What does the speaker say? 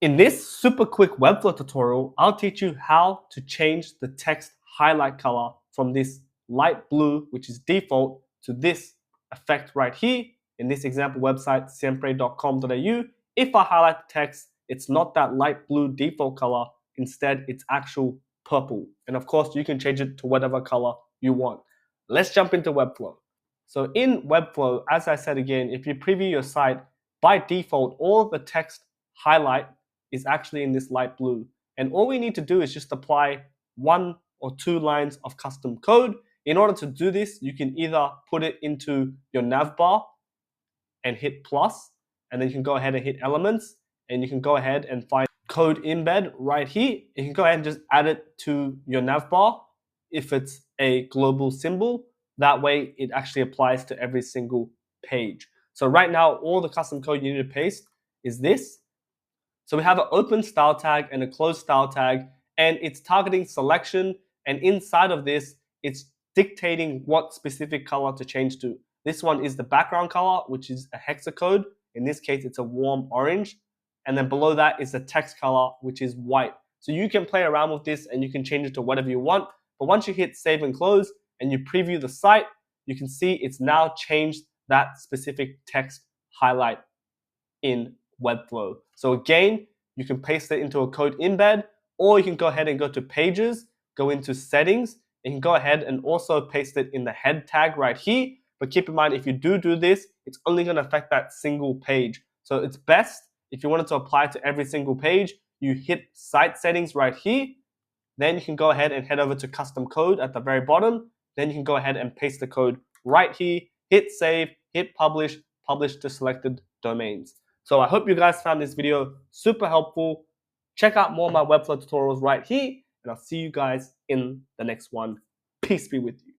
In this super quick Webflow tutorial, I'll teach you how to change the text highlight color from this light blue, which is default, to this effect right here. In this example website, siempre.com.au, if I highlight the text, it's not that light blue default color. Instead, it's actual purple. And of course, you can change it to whatever color you want. Let's jump into Webflow. So in Webflow, as I said again, if you preview your site, by default, all the text highlight is actually in this light blue. And all we need to do is just apply 1 or 2 lines of custom code. In order to do this, you can either put it into your navbar and hit plus, and then you can go ahead and hit elements, and you can go ahead and find code embed right here. You can go ahead and just add it to your navbar if it's a global symbol. That way it actually applies to every single page. So right now, all the custom code you need to paste is this. So we have an open style tag and a closed style tag, and it's targeting selection. And inside of this, it's dictating what specific color to change to. This one is the background color, which is a hexacode. In this case, it's a warm orange. And then below that is the text color, which is white. So you can play around with this and you can change it to whatever you want. But once you hit save and close and you preview the site, you can see it's now changed that specific text highlight in Webflow. So again, you can paste it into a code embed, or you can go ahead and go to pages, go into settings, and you can go ahead and also paste it in the head tag right here. But keep in mind, if you do this, it's only going to affect that single page. So it's best, if you wanted to apply to every single page, you hit site settings right here. Then you can go ahead and head over to custom code at the very bottom. Then you can go ahead and paste the code right here, hit save, hit publish, publish to selected domains. So I hope you guys found this video super helpful. Check out more of my Webflow tutorials right here, and I'll see you guys in the next one. Peace be with you.